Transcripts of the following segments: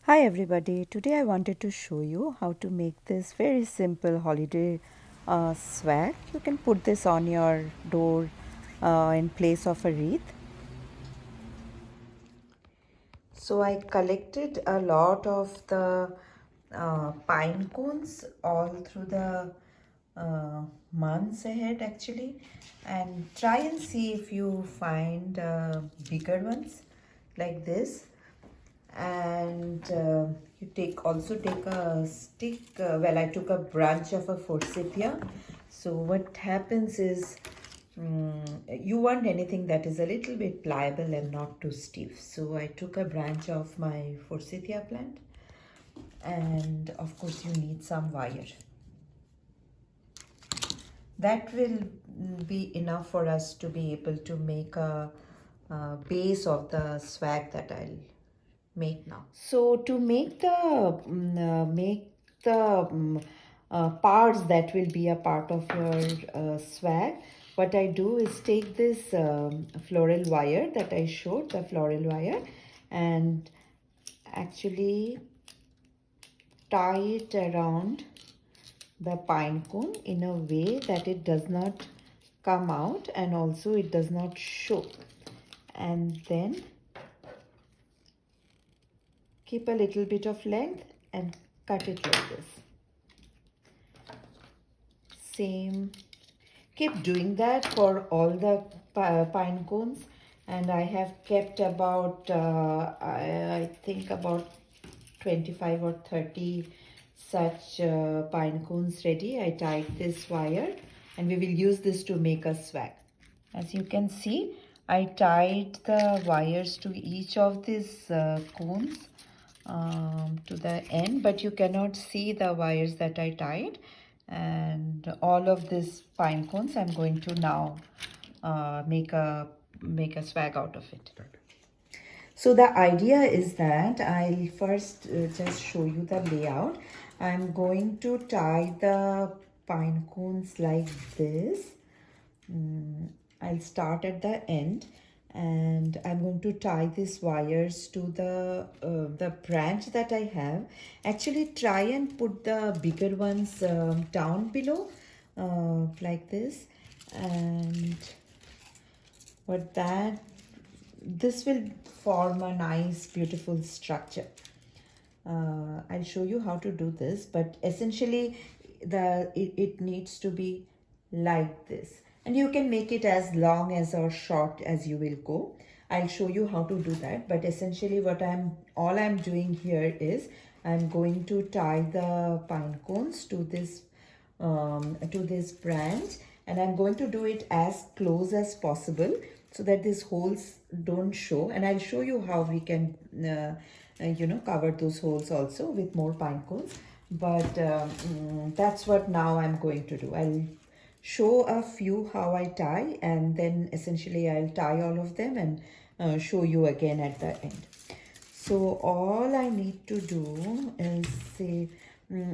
Hi everybody, today I wanted to show you how to make this very simple holiday swag. You can put this on your door in place of a wreath. So I collected a lot of the pine cones all through the months ahead actually, and try and see if you find bigger ones like this. And you take a stick. Well, I took a branch of a forsythia. So what happens is, you want anything that is a little bit pliable and not too stiff. So I took a branch of my forsythia plant, and of course you need some wire. That will be enough for us to be able to make a base of the swag that I'll make now. So to make the parts that will be a part of your swag, what I do is take this floral wire that I showed, the floral wire, and actually tie it around the pine cone in a way that it does not come out and also it does not show. And then keep a little bit of length and cut it like this. Same. Keep doing that for all the pine cones, and I have kept about I think about 25 or 30 such pine cones ready. I tied this wire and we will use this to make a swag. As you can see, I tied the wires to each of these cones to the end, but you cannot see the wires that I tied. And all of these pine cones, I'm going to now make a swag out of it. So the idea is that I'll first just show you the layout. I'm going to tie the pine cones like this. I'll start at the end, and I'm going to tie these wires to the branch that I have. Actually, try and put the bigger ones down below like this, and what that this will form a nice beautiful structure. I'll show you how to do this, but essentially it needs to be like this, and you can make it as long as or short as you will go. I'll show you how to do that, but essentially all I'm doing here is I'm going to tie the pine cones to this branch, and I'm going to do it as close as possible so that these holes don't show, and I'll show you how we can cover those holes also with more pine cones. But that's what now I'm going to do. I'll show a few how I tie, and then essentially I'll tie all of them and show you again at the end. So all I need to do is say,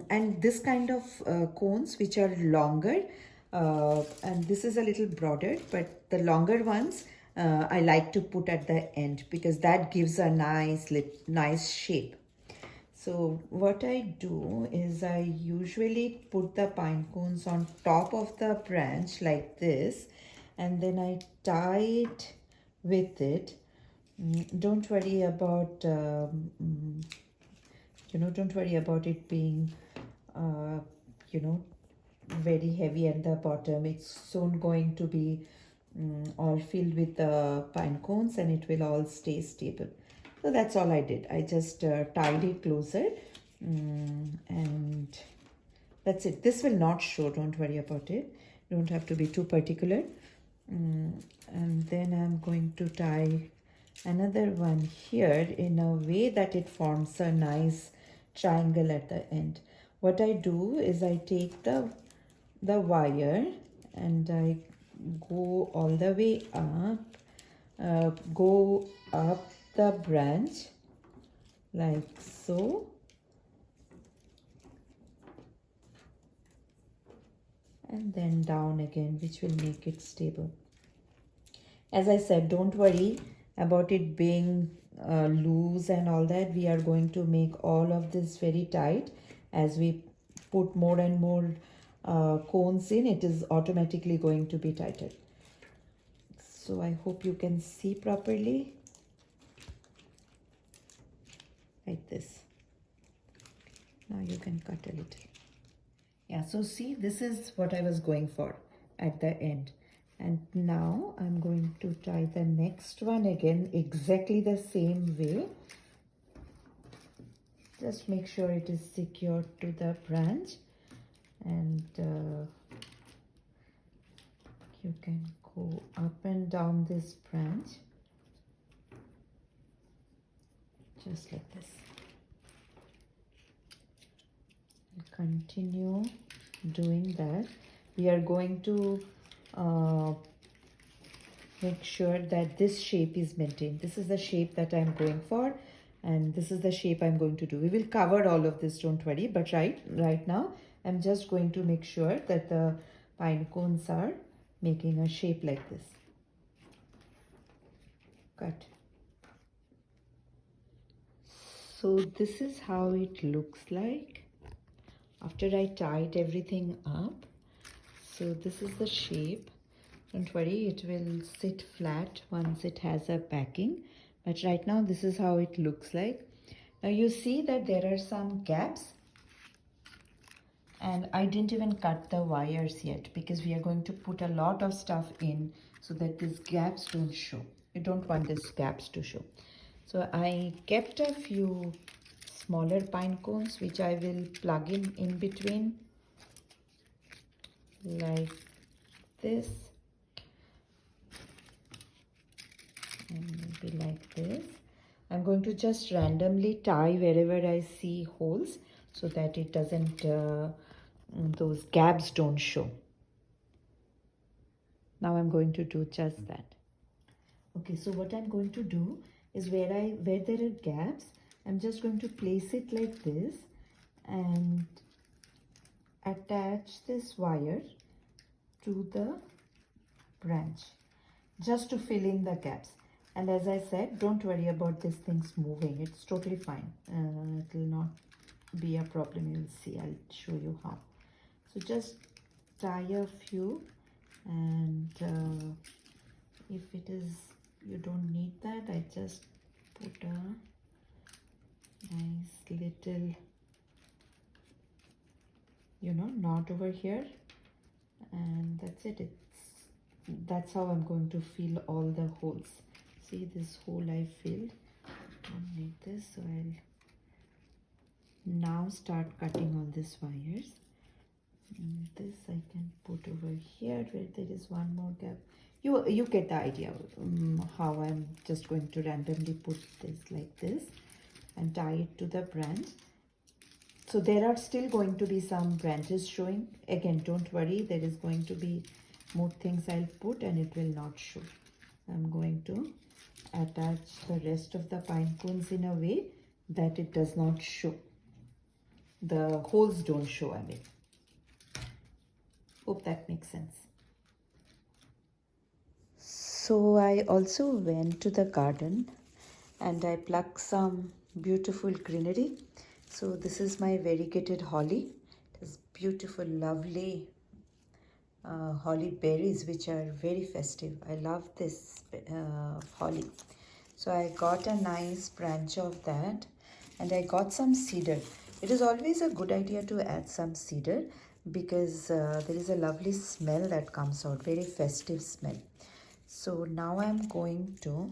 and this kind of cones which are longer, and this is a little broader, but the longer ones I like to put at the end because that gives a nice shape. So what I do is I usually put the pine cones on top of the branch like this, and then I tie it with it. Don't worry about don't worry about it being uh, you know very heavy at the bottom. It's soon going to be all filled with the pine cones, and it will all stay stable. So that's all I did. I just tied it closer, and that's it. This will not show, don't worry about it. Don't have to be too particular. And then I'm going to tie another one here in a way that it forms a nice triangle at the end. What I do is I take the wire and I go all the way up, go up the branch like so, and then down again, which will make it stable. As I said, don't worry about it being loose and all that, we are going to make all of this very tight. As we put more and more cones in, it is automatically going to be tighter. So I hope you can see properly, like this. Now you can cut a little. Yeah, so see, this is what I was going for at the end. And now I'm going to tie the next one again exactly the same way. Just make sure it is secured to the branch, and you can go up and down this branch just like this. Continue doing that. We are going to make sure that this shape is maintained. This is the shape that I'm going for, and this is the shape I'm going to do. We will cover all of this, don't worry, but right now I'm just going to make sure that the pine cones are making a shape like this. Cut. So this is how it looks like after I tied everything up. So this is the shape. Don't worry, it will sit flat once it has a backing. But right now, this is how it looks like. Now you see that there are some gaps. And I didn't even cut the wires yet because we are going to put a lot of stuff in so that these gaps don't show. You don't want these gaps to show. So I kept a few smaller pine cones which I will plug in between like this. And maybe like this. I'm going to just randomly tie wherever I see holes so that it doesn't, those gaps don't show. Now I'm going to do just that. Okay, so what I'm going to do is where there are gaps, I'm just going to place it like this and attach this wire to the branch just to fill in the gaps. And as I said, don't worry about these things moving. It's totally fine. It will not be a problem. You'll see. I'll show you how. So just tie a few, and if it is, you don't need that, I just put a nice little, knot over here, and that's it. That's how I'm going to fill all the holes. See, this hole I filled. Don't need this, so I'll now start cutting all these wires. And this I can put over here where there is one more gap. You get the idea how I'm just going to randomly put this like this and tie it to the branch. So there are still going to be some branches showing. Again, don't worry, there is going to be more things I'll put and it will not show. I'm going to attach the rest of the pine cones in a way that it does not show. The holes don't show, I mean. Hope that makes sense. So I also went to the garden and I plucked some beautiful greenery. So this is my variegated holly. It has beautiful, lovely holly berries which are very festive. I love this holly. So I got a nice branch of that and I got some cedar. It is always a good idea to add some cedar because there is a lovely smell that comes out, very festive smell. So now I'm going to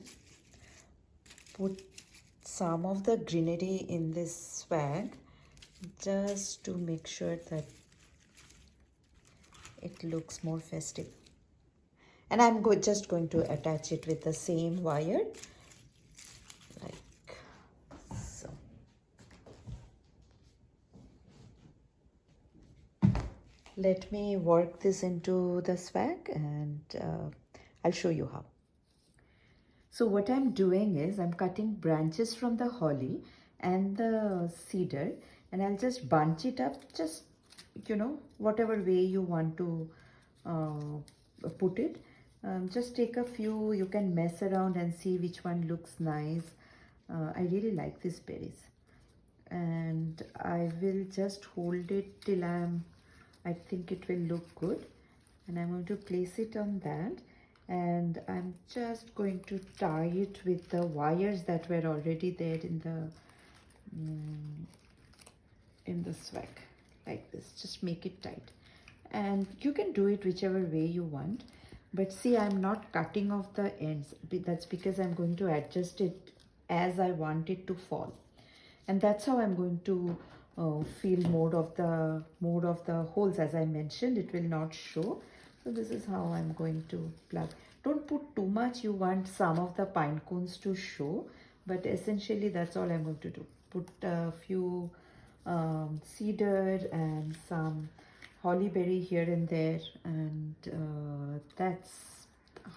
put some of the greenery in this swag just to make sure that it looks more festive. And I'm just going to attach it with the same wire like so. Let me work this into the swag and I'll show you how. So what I'm doing is I'm cutting branches from the holly and the cedar and I'll just bunch it up, just whatever way you want to put it. Just take a few, you can mess around and see which one looks nice. I really like these berries, and I will just hold it till I think it will look good, and I'm going to place it on that, and I'm just going to tie it with the wires that were already there in the swag, like this. Just make it tight, and you can do it whichever way you want, but see, I'm not cutting off the ends. That's because I'm going to adjust it as I want it to fall, and that's how I'm going to feel more of the holes. As I mentioned, it will not show, so this is how I'm going to plug. Don't put too much. You want some of the pine cones to show, but essentially that's all I'm going to do. Put a few cedar and some holly berry here and there, and that's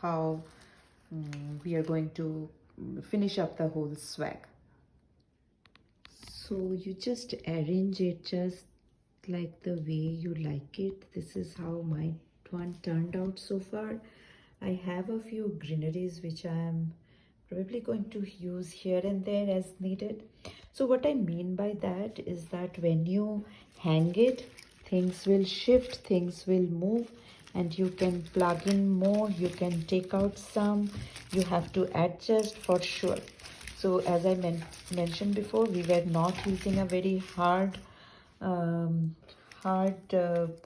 how we are going to finish up the whole swag. So you just arrange it just like the way you like it. This is how my one turned out so far. I have a few greeneries which I am probably going to use here and there as needed. So what I mean by that is that when you hang it, things will shift, things will move, and you can plug in more, you can take out some, you have to adjust for sure. So as I mentioned before, we were not using a very um, hard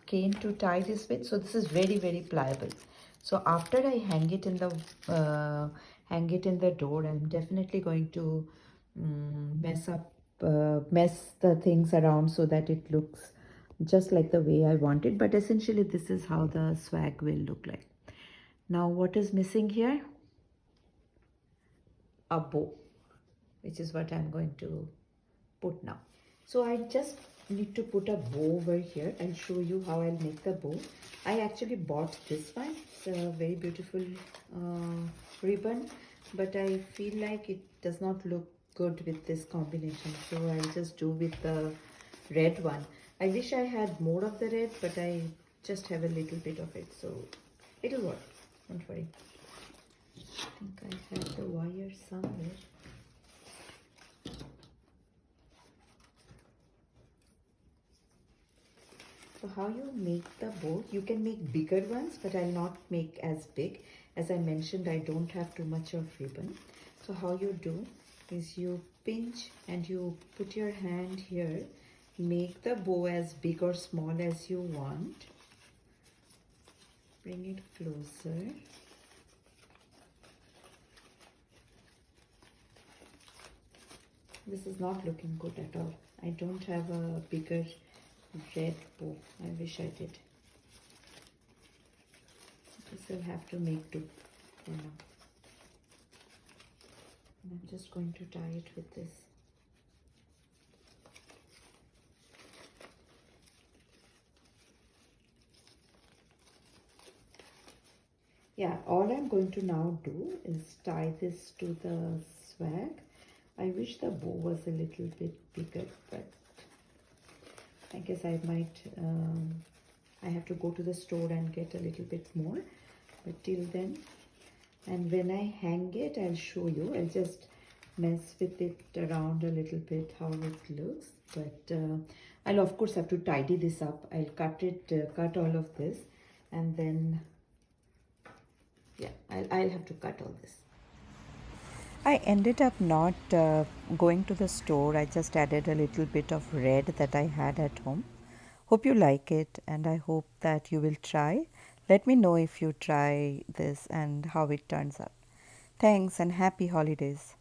cane to tie this with, so this is very pliable. So after I hang it in the door, I'm definitely going to mess the things around so that it looks just like the way I want it. But essentially, this is how the swag will look like. Now, what is missing here? A bow, which is what I'm going to put now. So I just need to put a bow over here. I'll show you how I'll make the bow. I actually bought this one. It's a very beautiful ribbon, but I feel like it does not look good with this combination, so I'll just do with the red one. I wish I had more of the red, but I just have a little bit of it, so it'll work. Don't worry. I think I have the wire somewhere. So how you make the bow, you can make bigger ones, but I'll not make as big. As I mentioned, I don't have too much of ribbon. So how you do is you pinch and you put your hand here, make the bow as big or small as you want. Bring it closer. This is not looking good at all. I don't have a bigger red bow. I wish I did. This will have to make do for now. And I'm just going to tie it with this. Yeah, all I'm going to now do is tie this to the swag. I wish the bow was a little bit bigger, but I guess I might, I have to go to the store and get a little bit more, but till then, and when I hang it, I'll show you. I'll just mess with it around a little bit how it looks, but I'll of course have to tidy this up. I'll cut all of this, and then yeah, I'll have to cut all this. I ended up not going to the store. I just added a little bit of red that I had at home. Hope you like it, and I hope that you will try. Let me know if you try this and how it turns out. Thanks and happy holidays.